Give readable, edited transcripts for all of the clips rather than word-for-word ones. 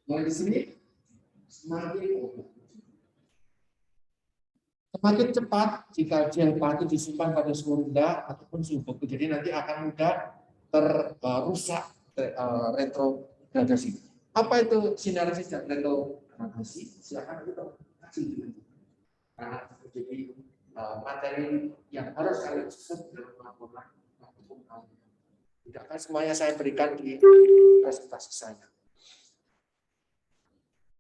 Nah, di sini semakin cepat jika gel pati disimpan pada suhu rendah ataupun suhu beku. Jadi nanti akan mudah rusak retrogradasi. Apa itu sinarisis dan retrogradasi? Silakan kita kasih karena jadi materi yang harus kalian susun dalam laporan. Tidak akan semuanya saya berikan di presentasi saya.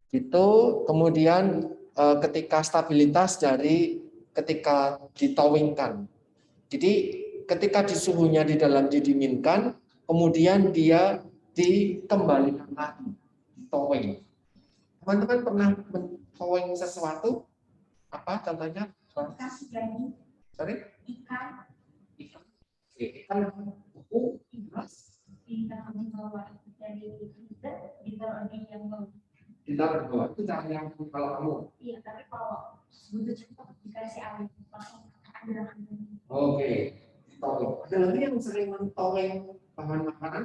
Itu kemudian ketika stabilitas dari ketika ditowingkan. Jadi ketika di suhunya di dalam didinginkan, kemudian dia dikembalikan lagi, ditowing. Teman-teman pernah mentowing sesuatu? Apa contohnya? Sorry? Ikan. Ikan. Kita berdua itu cara yang kalau kamu. Iya, tapi kalau butuh cepat dikasih air. Oke. Ada lagi yang sering mentoweng bahan makanan,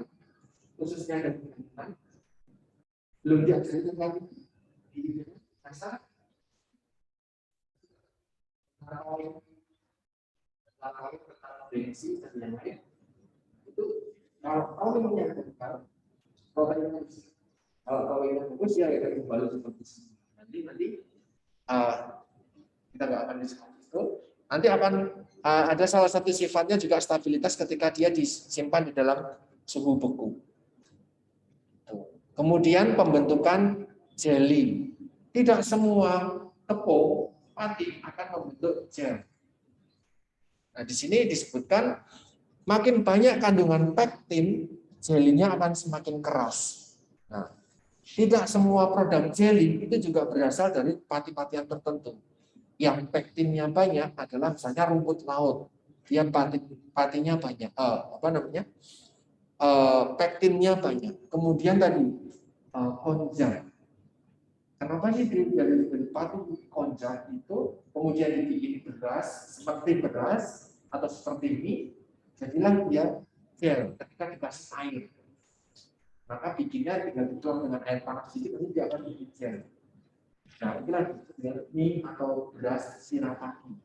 khususnya dari ikan. Belum diajarin lagi. Di dasar. Lalu bensin dan yang lain. Itu kalau towingnya gagal, towingnya kalau towingnya bagus ya kita kembali seperti ini. Nanti kita nggak akan diskusi itu. Nanti akan ada salah satu sifatnya juga stabilitas ketika dia disimpan di dalam suhu beku. Kemudian pembentukan jelly. Tidak semua tepung pati akan membentuk gel. Nah, di sini disebutkan makin banyak kandungan pektin, jelinya akan semakin keras. Nah, tidak semua produk jelly itu juga berasal dari pati-patian tertentu. Yang pektinnya banyak adalah misalnya rumput laut. Dia patinya banyak, pektinnya banyak. Kemudian tadi konjac. Kenapa sih dari pati konjac itu kemudian dibikin beras seperti beras atau seperti ini? Jadilah dia gel ketika dikasih air. Maka bikinnya tinggal dituang dengan air panas sedikit, nanti dia akan bikin gel. Nah, itulah mie atau beras shirataki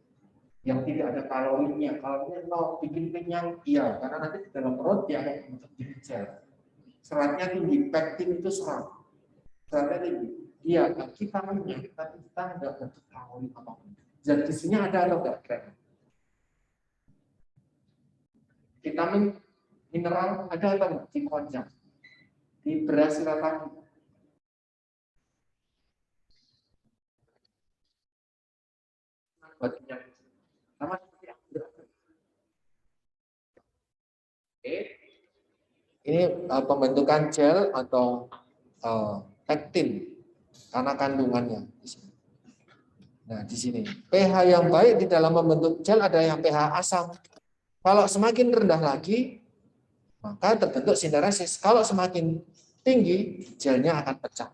yang tidak ada kalorinya. Kalorinya nol, bikin kenyang, iya, karena nanti di dalam perut dia akan membentuk jadi gel. Seratnya tinggi, pektin itu serat. Seratnya tinggi. Iya, kita banyak, tapi kita nggak bentuk kalori apapun. Zat gizinya ada atau enggak? Vitamin mineral ada atau enggak di konjac? Di beras shirataki. Sama seperti ini pembentukan gel atau pektin karena kandungannya. Nah, di sini pH yang baik di dalam membentuk gel ada yang pH asam. Kalau semakin rendah lagi, maka terbentuk sinteresis. Kalau semakin tinggi, gelnya akan pecah.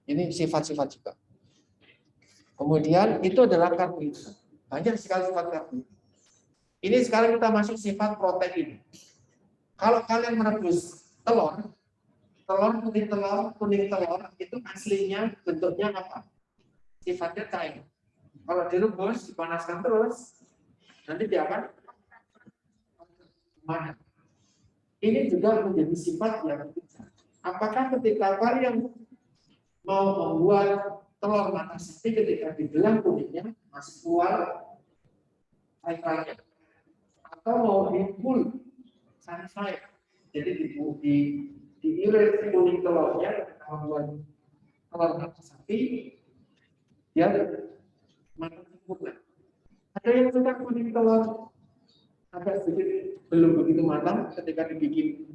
Ini sifat-sifat juga. Kemudian itu adalah karbohidrat. Banyak sekali sifat karbohidrat. Ini sekarang kita masuk sifat protein. Kalau kalian merebus telur kuning telur itu aslinya bentuknya apa? Sifatnya cair. Kalau direbus, dipanaskan terus, nanti dia akan mana? Ini juga menjadi sifat yang apakah ketika kalian mau membuat telur mata sapi ketika dibelah kuningnya masih keluar sayur atau mau dipul sayur, jadi diiris kuning telurnya ketika membuat telur mata sapi dia matang sempurna. Ada yang suka kuning telur agak sedikit belum begitu matang ketika dibikin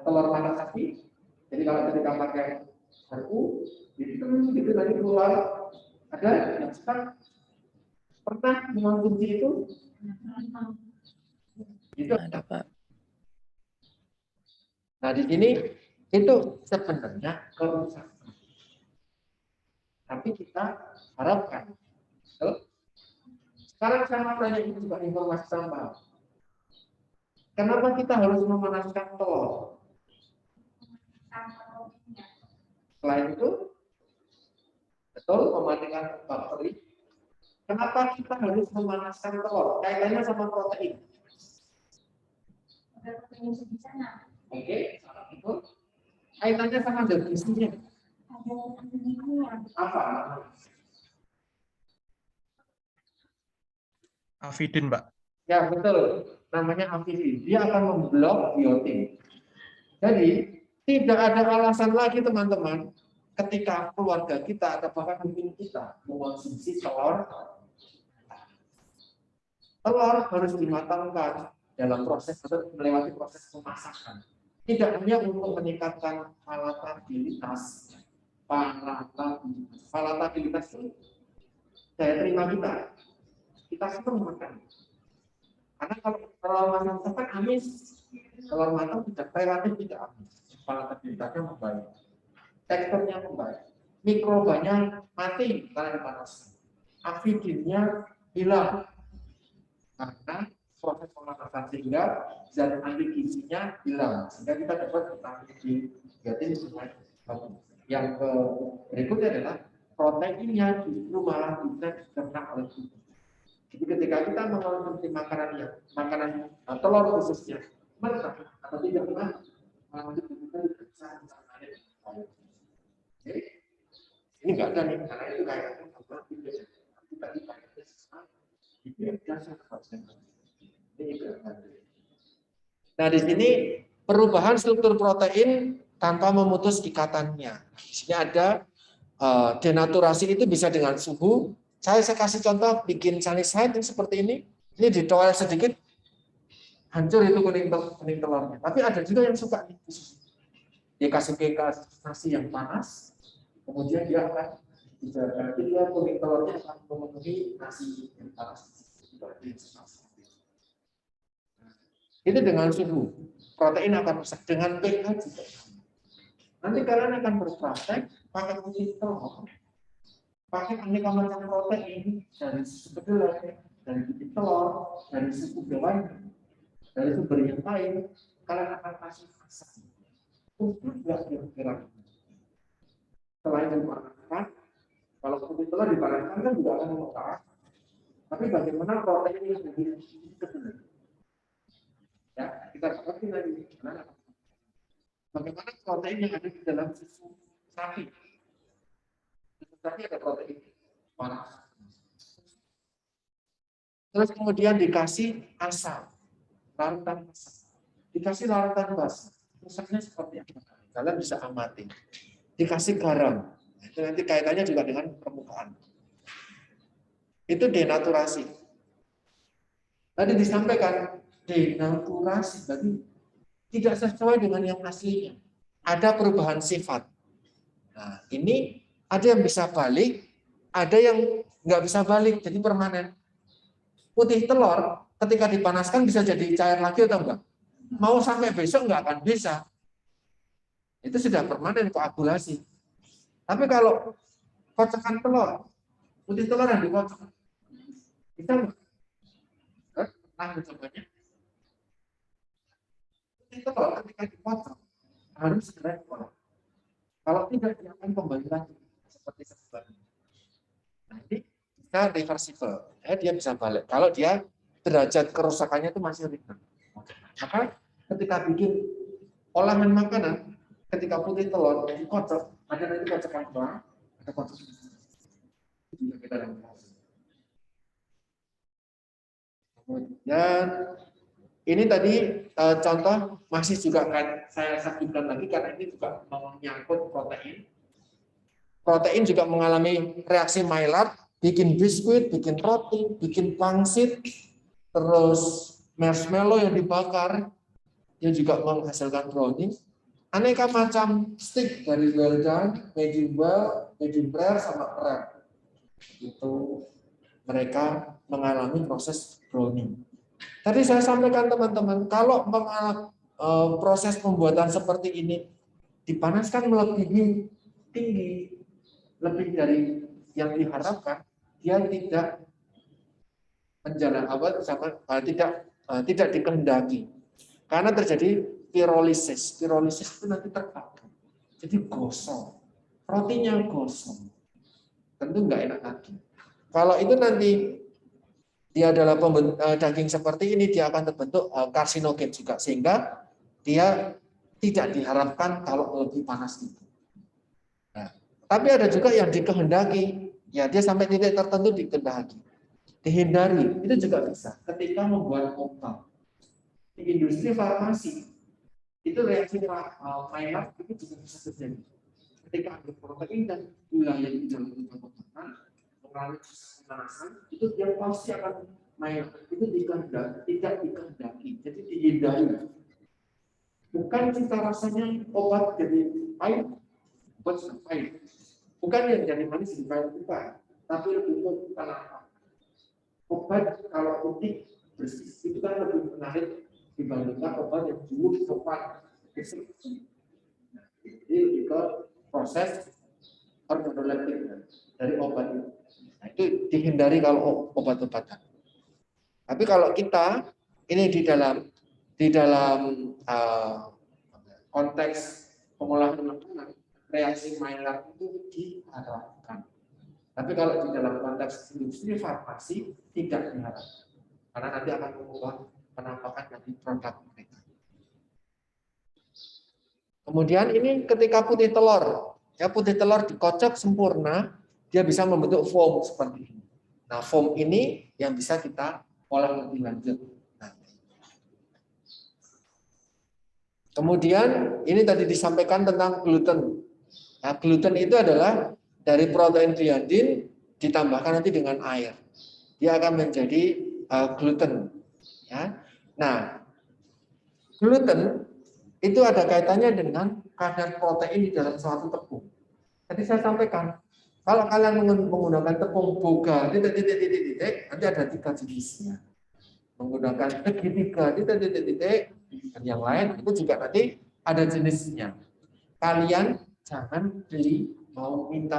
telur mata sapi. Jadi kalau ketika pakai garpu, jadi terus gitu lagi keluar. Ada yang suka pernah mengonsumsi itu? Itu ada, Pak. Nah di sini itu sebenarnya kerusakan. Tapi kita harapkan. Sekarang saya mau tanya ini juga informasi tambahan. Kenapa kita harus memanaskan telur? Selain itu, betul mematikan bakteri. Kenapa kita harus memanaskan telur? Kaitannya sama protein. Oke, itu kaitannya sama definisinya. Apa? Avidin, Pak. Ya betul, namanya avidin. Dia akan memblok biotin. Jadi tidak ada alasan lagi teman-teman ketika keluarga kita atau bahkan mungkin kita mengonsumsi telur. Telur harus dimatangkan dalam proses atau melewati proses pemasakan. Tidak hanya untuk meningkatkan palatabilitas. Palatabilitas itu daya terima kita. Kita senang makan. Karena kalau telur matang kan amis, telur matang relatif tidak amis. Palatabilitasnya membaik, teksturnya membaik, mikrobanya mati karena dipanaskan, avidinnya hilang karena proses pemanasan sehingga zat anti gizinya hilang sehingga kita dapat vitamin D, biotin semuanya. Yang berikutnya adalah proteinnya justru malah bisa dicerna oleh tubuh. Jadi ketika kita mengonsumsi makanan telur khususnya mentah atau tidak mentah, kita bisa mencerna. Jadi ini enggak ada nih karena itu kayak nah di sini perubahan struktur protein tanpa memutus ikatannya. Di sini ada denaturasi itu bisa dengan suhu. Saya kasih contoh bikin salicylate seperti ini. Ini ditoel sedikit, hancur itu kuning telurnya. Tapi ada juga yang suka nih. Dia kasih ke nasi yang panas, kemudian dia akan dia kuning telurnya akan memenuhi nasi yang panas. Itu dengan suhu. Protein akan rusak dengan pH juga. Nanti kalian akan berpraktek pakai putih telur, pakai aneka macam protein dari susu kedelai, dari putih telur, dari susu hewan, dari sumber yang lain, kalian akan kasih asam untuk gerak-gerak. Selain dipanaskan, kalau putih telur dipanaskan kan juga akan mengekar. Tapi bagaimana protein yang dari susu kedelai? Ya, kita ngerti lagi. Bagaimana protein yang ada di dalam susu sapi? Susu sapi ada protein panas. Terus kemudian dikasih asam, larutan asam. Dikasih larutan basah. Rusaknya seperti apa? Kalian bisa amati. Dikasih garam. Itu nanti kaitannya juga dengan permukaan. Itu denaturasi. Tadi disampaikan denaturasi, berarti tidak sesuai dengan yang aslinya. Ada perubahan sifat. Nah, ini ada yang bisa balik, ada yang nggak bisa balik, jadi permanen. Putih telur ketika dipanaskan bisa jadi cair lagi atau enggak? Mau sampai besok nggak akan bisa. Itu sudah permanen koagulasi. Tapi kalau kocokan telur, putih telur yang dikocok, kita pernah mencobanya. Putih telur ketika dikocok harus segera dipotong. Kalau tidak, dia akan kembali lagi seperti sebelumnya. Nah, ini bisa reversible, dia bisa balik. Kalau dia derajat kerusakannya itu masih ringan. Maka ketika bikin olahan makanan, ketika putih telur dikocok, ada nanti kocokan doang, ada kocok. Itu juga kita lakukan. Kemudian ini tadi contoh masih juga kan saya sampaikan lagi karena ini juga menyangkut protein. Protein juga mengalami reaksi Maillard, bikin biskuit, bikin roti, bikin pangsit, terus marshmallow yang dibakar, dia juga menghasilkan brownie. Aneka macam stick dari well done, medium well, medium rare, sama rare. Itu mereka mengalami proses brownie. Tadi saya sampaikan teman-teman, kalau proses pembuatan seperti ini dipanaskan melebihi tinggi, lebih dari yang diharapkan, dia tidak menjalankan tidak dikehendaki, karena terjadi pirolisis. Pirolisis itu nanti terbakar, jadi gosong. rotinya gosong. Tentu nggak enak lagi. Kalau itu nanti dia adalah daging seperti ini, dia akan terbentuk karsinogen juga, sehingga dia tidak diharapkan kalau lebih panas itu. Nah, tapi ada juga yang dikehendaki, ya dia sampai titik tertentu dikehendaki. Dihindari, itu juga bisa. Ketika membuat obat di industri farmasi, itu reaksi Maillard itu juga bisa terjadi. Ketika ada protein dan gula yang di dalam obat mengalami pemanasan, itu dia pasti akan Maillard itu tidak dikehendaki, jadi dihindari. Bukan cita rasanya obat jadi pahit, obat pahit. Bukan yang jadi manis jadi pahit, bukan. Tapi lebih ke apa? Obat kalau putih bersih itu kan lebih menarik dibandingkan obat yang dulu cepat. Jadi lebih ke proses organoleptik dari obat itu. Nah, itu dihindari kalau obat-obatan. Tapi kalau kita ini di dalam konteks pengolahan makanan, reaksi Maillard itu diharapkan. Tapi kalau di dalam konteks industri farmasi tidak diharapkan, karena nanti akan mengubah penampakan dari produk mereka. Kemudian ini ketika putih telur, ya putih telur dikocok sempurna, dia bisa membentuk foam seperti ini. Nah, foam ini yang bisa kita olah lebih lanjut. Kemudian ini tadi disampaikan tentang gluten. Nah, gluten itu adalah dari protein gliadin ditambahkan nanti dengan air. Dia akan menjadi gluten. Ya. Nah, gluten itu ada kaitannya dengan kadar protein di dalam suatu tepung. Tadi saya sampaikan, kalau kalian menggunakan tepung boga, nanti ada 3 jenisnya. Menggunakan segitiga, dan yang lain itu juga nanti ada jenisnya. Kalian jangan beli, mau bikin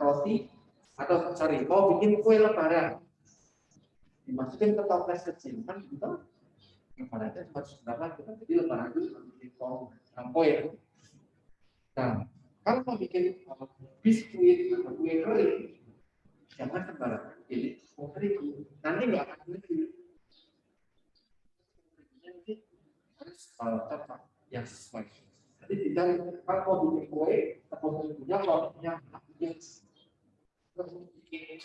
roti atau mau bikin kue lebaran, dimasukin ke toples kecil kan gitu. Lebarannya cuma seberapa kita, jadi lebaran itu bikin kue. Nah, kalau mau bikin biskuit atau kue kering, jangan sembarangan pilih tepung terigu, nanti nggak akan lebih. Harus cocok yang sesuai. Jadi tidak kalau mau bikin kue, tepung terigunya produknya bikin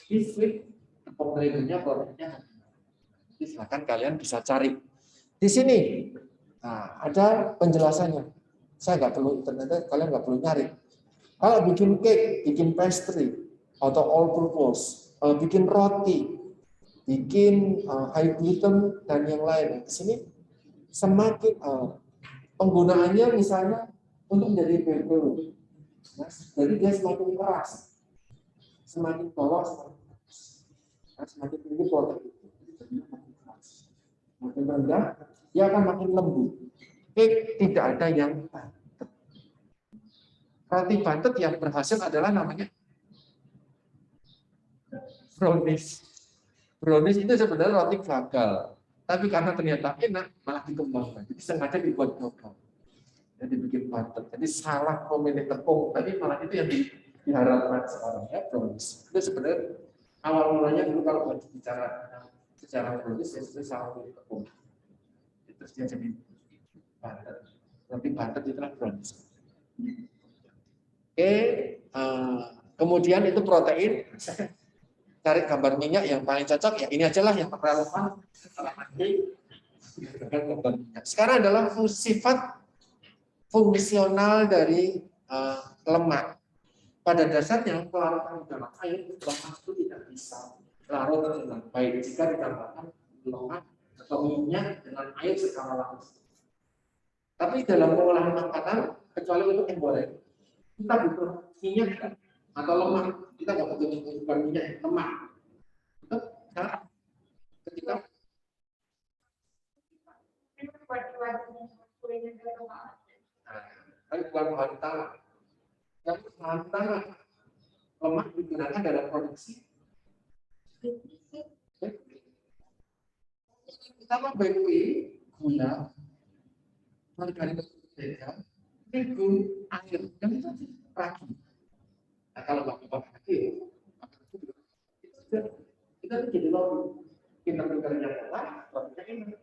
biskuit, tepung terigunya produknya. Jadi silakan kalian bisa cari di sini. Nah, ada penjelasannya. Saya nggak perlu internet, kalian nggak perlu nyari. Kalau bikin cake, bikin pastry, atau all purpose, bikin roti, bikin high gluten dan yang lain. Di sini semakin penggunaannya misalnya untuk menjadi bakery, jadi dia semakin keras, semakin bawah semakin tinggi protein itu, makin rendah dia akan makin lembut. Cake tidak ada yang roti bantet yang berhasil adalah namanya brownies. Brownies itu sebenarnya roti gagal, tapi karena ternyata enak malah dikembangkan. Jadi sengaja dibuat gagal. Jadi bikin bantet. Jadi salah memilih tepung, tapi malah itu yang diharapkan sekarang ya brownies. Itu sebenarnya awal mulanya dulu kalau bicara secara brownies ya sebenarnya salah memilih tepung. Terus dia jadi bantet. Roti bantet itu adalah brownies. Oke, kemudian itu protein. Cari gambar minyak yang paling cocok, ya ini aja lah yang relevan. Sekarang adalah sifat fungsional dari lemak. Pada dasarnya pelarutan dalam air lemak itu tidak bisa larut dengan baik jika ditambahkan lemak atau minyak dengan air secara langsung. Tapi dalam pengolahan makanan, kecuali untuk yang goreng, kita butuh minyak kan? Atau lemak, kita nggak butuh minyak, lemak. Nah, ketika bukan bahan utama, yang bahan utama lemak digunakan dalam produksi. Kita bakery, gula, margarin berbeda, terigu, air, dan itu ragi. Nah, kalau pakai ragi, kita tuh jadi lobby. Pinter-pinternya kalah, rotinya enak.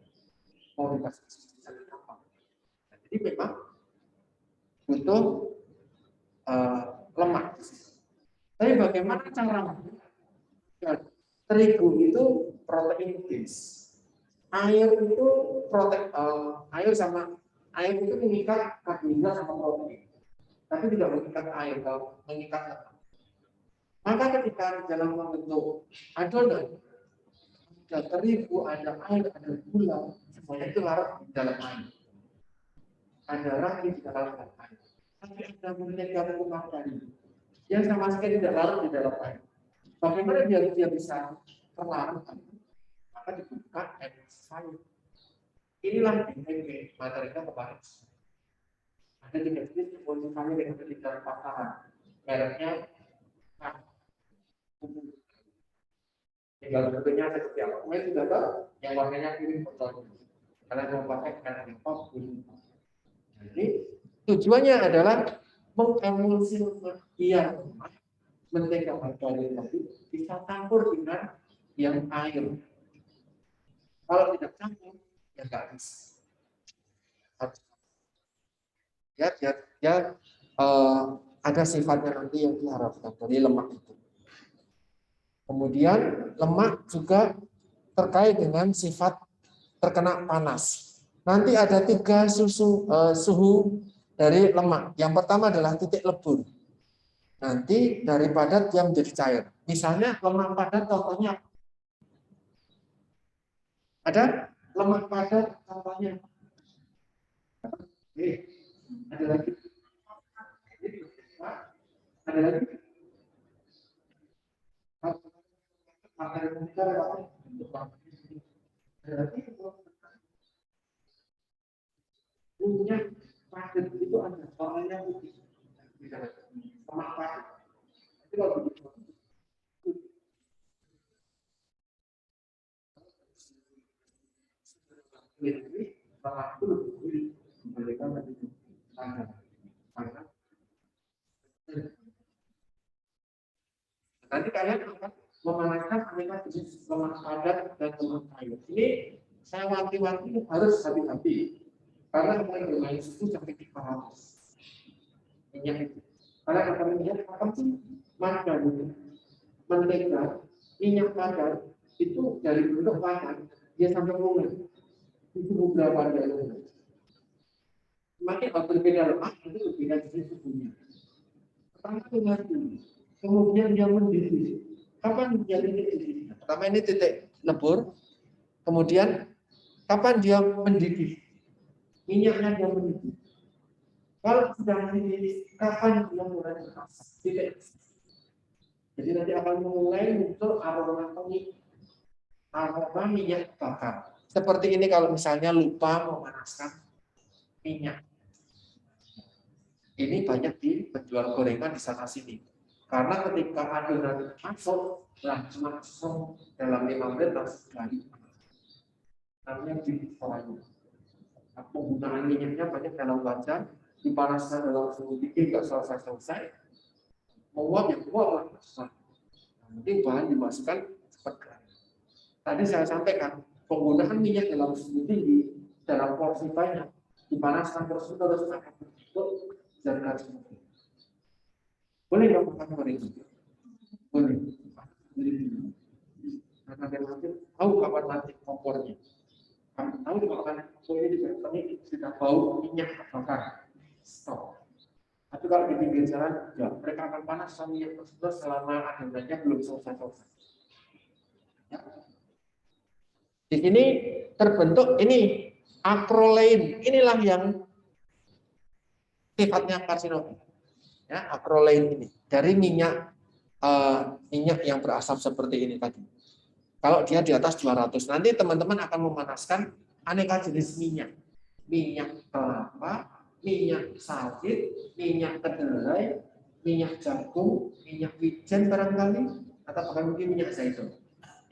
Mau dikasih apa? Nah, jadi memang butuh lemak. Tapi bagaimana cara? Terigu itu protein base. Air itu protein, air sama air itu mengikat karbohidrat sama protein, tapi tidak mengikat air, kalau mengikat lemak. Maka ketika dalam membentuk adonan, ada terigu, ada air, ada gula, semuanya itu larut di dalam air. Ada ragi di dalam air. Tapi ada mentega kuah tadi yang sama sekali tidak larut di dalam air. Bagaimana dia bisa terlarut? Maka dibuka ensaim. Inilah DMP, materinya kemarin. Ada 3 jenis emulsifannya dengan ketinggalan pasaran. Mereknya tinggal bentuknya seperti apa. Kemudian juga tahu yang warnanya kuning betul. Karena mau pakai merek yang kuning. Jadi tujuannya adalah mengemulsikan biar mentega margarin tadi bisa campur dengan yang air. Kalau tidak campur, ya nggak bisa. Ya, ada sifatnya nanti yang diharapkan dari lemak itu. Kemudian lemak juga terkait dengan sifat terkena panas. Nanti ada 3 suhu dari lemak. Yang pertama adalah titik lebur. Nanti dari padat yang menjadi cair. Misalnya lemak padat contohnya ada lemak padat contohnya. Ada lagi. Ada lagi. Minyak padat itu ada warnanya putih. Lemak padat. Itu kalau begitu. Nanti kalian akan memanaskan aneka jenis lemak padat dan lemak cair. Ini saya wanti-wanti harus hati-hati karena akan bermain suhu sampai 300 minyak itu. Karena akan melihat apa sih margarin, mentega, minyak padat itu dari bentuk padat dia sampai mulai itu beberapa dari semakin berbeda lemak itu berbeda jenis suhunya. Pertama itu kemudian dia mendidih. Kapan dia mendidih? Pertama ini titik lebur. Kemudian kapan dia mendidih? Minyaknya dia mendidih. Kalau sudah mendidih, kapan dia mulai berasap? Titik. Jadi nanti akan mulai muncul aroma minyak bakar. Seperti ini kalau misalnya lupa memanaskan minyak. Ini banyak di penjual gorengan di sana sini. Karena ketika adonan masuk, langsung dalam 5 menit langsung lagi. Namanya di orang. Penggunaan minyaknya banyak dalam wajan, dipanaskan dalam suhu tinggi nggak selesai-selesai. Menguap yang keluar langsung. Nanti bahan dimasukkan cepat kering. Tadi saya sampaikan penggunaan minyak dalam suhu tinggi dalam porsi banyak dipanaskan terus akan bentuk zat karbohidrat. Boleh nggak makan goreng? Boleh. Karena nanti tahu kapan mati kompornya. Tahu kapan kompornya juga ini sudah bau minyak bakar. Stop. Tapi kalau di pinggir jalan, ya, mereka akan panas sama minyak tersebut selama adonannya belum selesai. Ya. Di sini terbentuk ini acrolein. Inilah yang sifatnya karsinogen. Ya, acrolein ini dari minyak yang berasap seperti ini tadi. Kalau dia di atas 200, nanti teman-teman akan memanaskan aneka jenis minyak. Minyak kelapa, minyak sawit, minyak kedelai, minyak jagung, minyak wijen barangkali, atau bahkan mungkin minyak zaitun.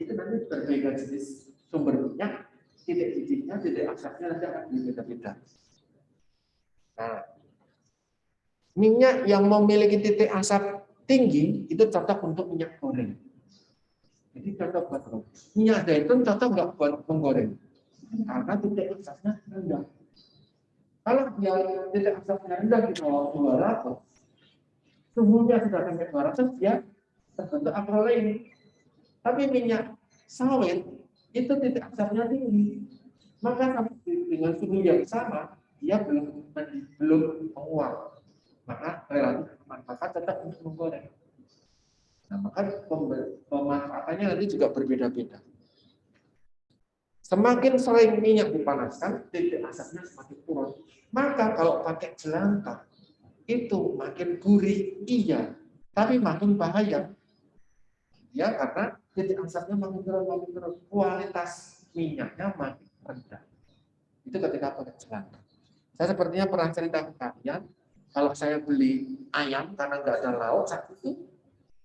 Itu nanti berbeda jenis sumber minyak, titik-titiknya, titik asapnya nanti akan berbeda-beda. Nah, Minyak yang memiliki titik asap tinggi itu cocok untuk minyak goreng. Jadi cocok buat goreng. Minyak zaitun cocok nggak buat menggoreng? Karena titik asapnya rendah. Kalau dia titik asapnya rendah di bawah 200, suhunya sudah sampai 200, dia terbentuk acrolein. Tapi minyak sawit itu titik asapnya tinggi, maka dengan suhu yang sama dia belum menguap, maka relatif manfaat tetap untuk menggoreng. Nah, maka pemanfaatannya nanti juga berbeda-beda. Semakin sering minyak dipanaskan, titik asapnya semakin turun. Maka kalau pakai jelantah itu makin gurih, iya, tapi makin bahaya. Ya, karena titik asapnya makin turun, kualitas minyaknya makin rendah. Itu ketika pakai jelantah. Saya sepertinya pernah cerita ke kalian, kalau saya beli ayam karena nggak ada lauk saat itu,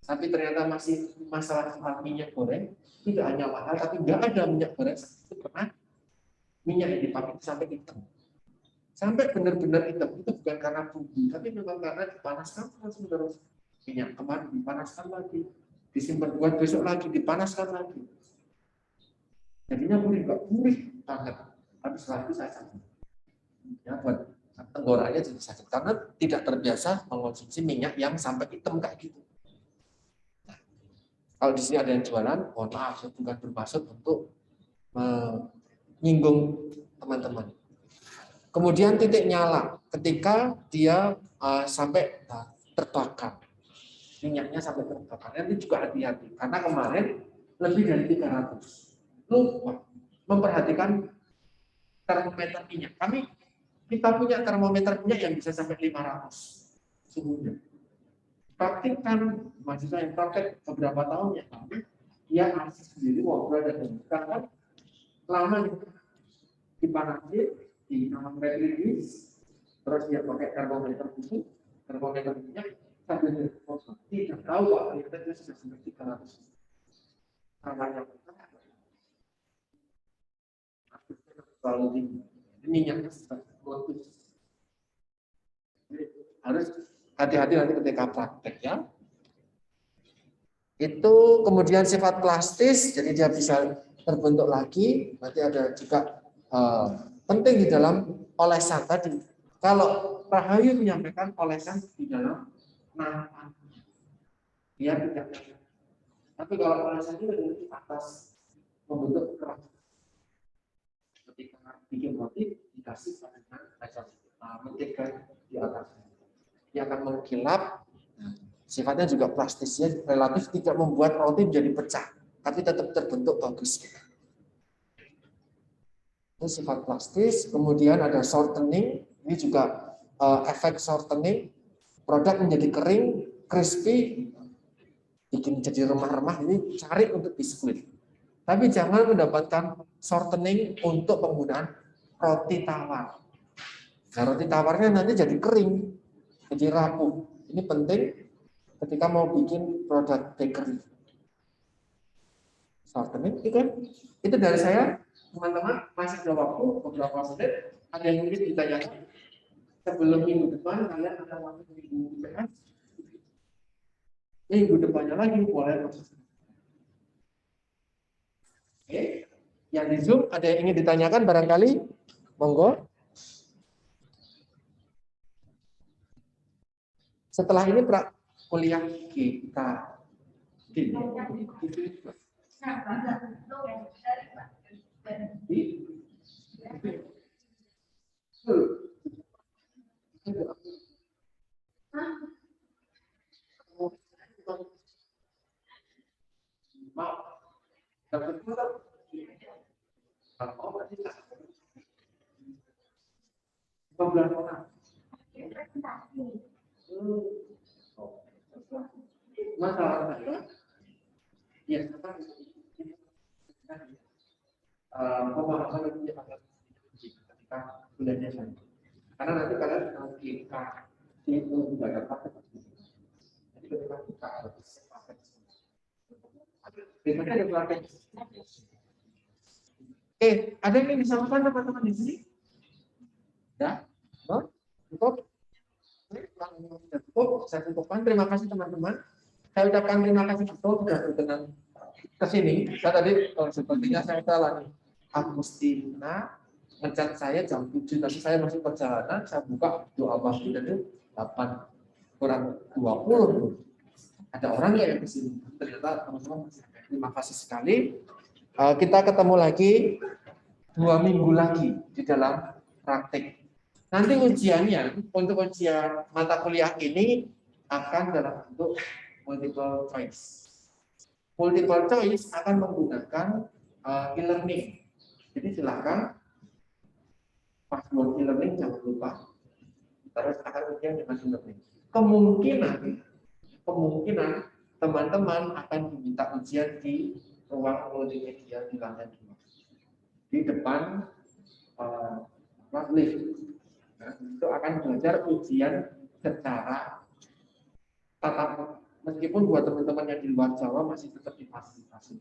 tapi ternyata masih masalah minyak goreng, tidak hanya mahal, tapi nggak ada minyak goreng itu pernah minyak yang dipakai sampai hitam. Sampai benar-benar hitam, itu bukan karena bumbu, tapi memang karena dipanaskan terus-menerus. Minyak kemarin dipanaskan lagi, disimpan buat besok lagi, dipanaskan lagi. Jadinya gurih, nggak gurih banget. Tapi setelah itu saya sakit. Ya, buat tenggorokannya jadi sakit karena tidak terbiasa mengonsumsi minyak yang sampai hitam kayak gitu. Nah, kalau di sini ada yang jualan, mohon maaf, saya bukan bermaksud untuk menyinggung teman-teman. Kemudian titik nyala, ketika dia sampai terbakar, minyaknya sampai terbakar. Nanti juga hati-hati, karena kemarin lebih dari 300. Lupa memperhatikan termometer minyak. Kita punya termometer minyak yang bisa sampai 500 suhunya. Praktikkan, mahasiswa yang praktek beberapa tahun yang lalu, dia akses sendiri ngobrol dan karena lama dipanasin di nama release, terus dia pakai termometer khusus, termometer minyak, sambil tidak tahu bahwa ternyata dia sudah sampai 300. Namanya terlalu tinggi, minyaknya sudah bagus. Harus hati-hati nanti ketika praktek ya. Itu kemudian sifat plastis, jadi dia bisa terbentuk lagi. Nanti ada juga penting di dalam olesan tadi. Kalau Rahayu menyampaikan olesan di dalam nahan, dia tidak. Tapi kalau olesan itu di atas membentuk keras. Ketika bikin roti dikasih dengan kaca mentega di atasnya, dia akan mengkilap. Sifatnya juga plastisnya relatif tidak membuat roti menjadi pecah, tapi tetap terbentuk bagus. Itu sifat plastis. Kemudian ada shortening, ini juga efek shortening, produk menjadi kering, crispy, bikin jadi remah-remah. Ini cari untuk biskuit. Tapi jangan mendapatkan shortening untuk penggunaan roti tawar. Nah, roti tawarnya nanti jadi kering, jadi rapuh. Ini penting ketika mau bikin produk bakery. Shortening itu dari saya. Teman-teman, masih ada waktu beberapa menit. Ada yang mungkin ditanyakan sebelum minggu depan, kalian ada waktu minggu depan. Minggu depannya lagi boleh proses. Oke, yang di Zoom ada yang ingin ditanyakan barangkali, monggo. Setelah ini kuliah kita masalah ya pemahaman lebih ketika bulannya saja. Karena nanti kalian kalau kita itu juga dapat. Jadi ketika kita harus pakai, biasanya ada praktek. Ada yang disampaikan teman-teman di sini? Ya, untuk cukup, saya cukupkan. Terima kasih teman-teman. Saya ucapkan terima kasih betul sudah berkenan ke sini. Saya tadi sepertinya saya salah nih. Agustina ngechat saya jam 7, tapi saya masih perjalanan, saya buka doa pagi dari 8 kurang 20. Ada orang yang ke sini. Ternyata teman-teman, terima kasih sekali. Kita ketemu lagi 2 minggu lagi di dalam praktik. Nanti ujiannya, untuk ujian mata kuliah ini akan dalam bentuk multiple choice. Multiple choice akan menggunakan e-learning. Jadi silakan password e-learning jangan lupa. Terus akan ujian dengan e-learning. Kemungkinan teman-teman akan diminta ujian di ruang multimedia di lantai 2 di depan lift. Nah, itu akan belajar ujian secara tatap, meskipun buat teman-teman yang di luar Jawa masih tetap difasilitasi.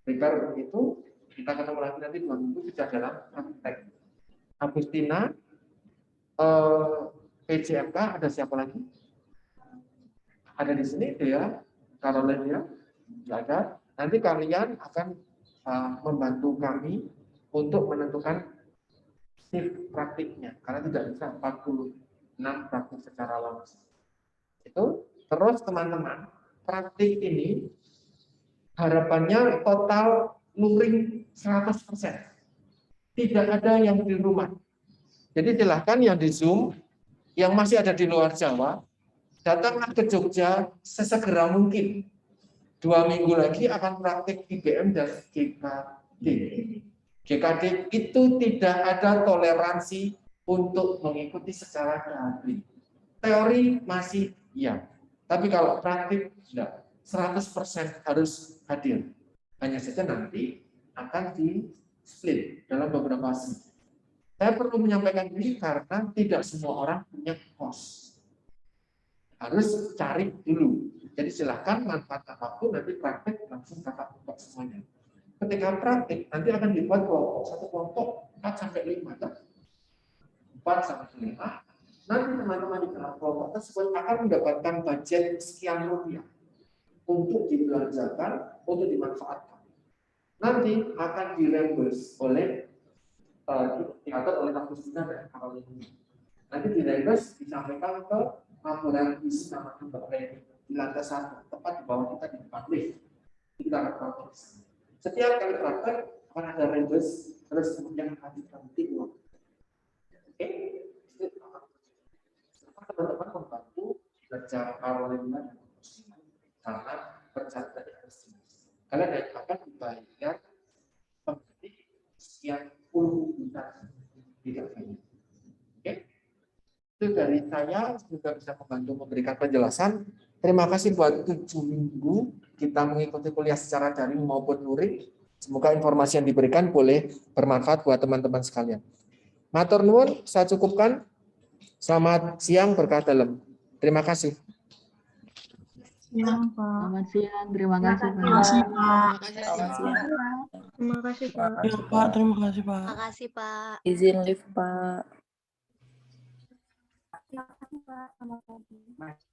Prepare itu kita ketemu lagi nanti 2 minggu sudah dalam praktek. Agustina, PJMK, ada siapa lagi? Ada di sini dia, Caroline ya, ada. Nanti kalian akan membantu kami untuk menentukan shift praktiknya, karena tidak bisa 46 praktik secara langsung. Itu terus teman-teman, praktik ini harapannya total luring 100%. Tidak ada yang di rumah. Jadi silahkan yang di Zoom, yang masih ada di luar Jawa, datanglah ke Jogja sesegera mungkin. 2 minggu lagi akan praktik IBM dan GKD. GKD itu tidak ada toleransi untuk mengikuti secara daring. Teori masih iya, tapi kalau praktik tidak. 100% harus hadir. Hanya saja nanti akan di-split dalam beberapa shift. Saya perlu menyampaikan ini karena tidak semua orang punya kos. Harus cari dulu. Jadi silahkan manfaatkan waktu, nanti praktek langsung tatap muka semuanya. Ketika praktek, nanti akan dibuat kelompok. Satu kelompok 4-5. 4-5. Nanti teman-teman di dalam kelompok tersebut akan mendapatkan budget sekian rupiah untuk dibelanjakan, untuk dimanfaatkan. Nanti akan direimburse oleh diatur oleh Agustina dan Caroline. Nanti direimburse disampaikan ke laporan isi nama Mbak Reni di lantai 1, tepat di bawah kita di depan lift. Kita akan praktek. Setiap kali praktek akan ada reimburse, terus kemudian akan diganti uang. Oke, teman-teman membantu belajar Caroline dan Agustina karena percaya dari Agustina. Kalian akan dibayar pengganti sekian puluh juta tidak banyak. Oke, itu dari saya juga bisa membantu memberikan penjelasan. Terima kasih buat 7 minggu kita mengikuti kuliah secara daring maupun luring. Semoga informasi yang diberikan boleh bermanfaat buat teman-teman sekalian. Matur nuwun, saya cukupkan. Selamat siang, berkah dalam. Terima kasih. Siang, Pak. Selamat siang, terima kasih Pak. Terima kasih, Pak. Terima kasih, Pak. Ya, Pak, terima kasih, Pak. Terima kasih, Pak. Izin live Pak. Terima kasih, Pak. Selamat pagi.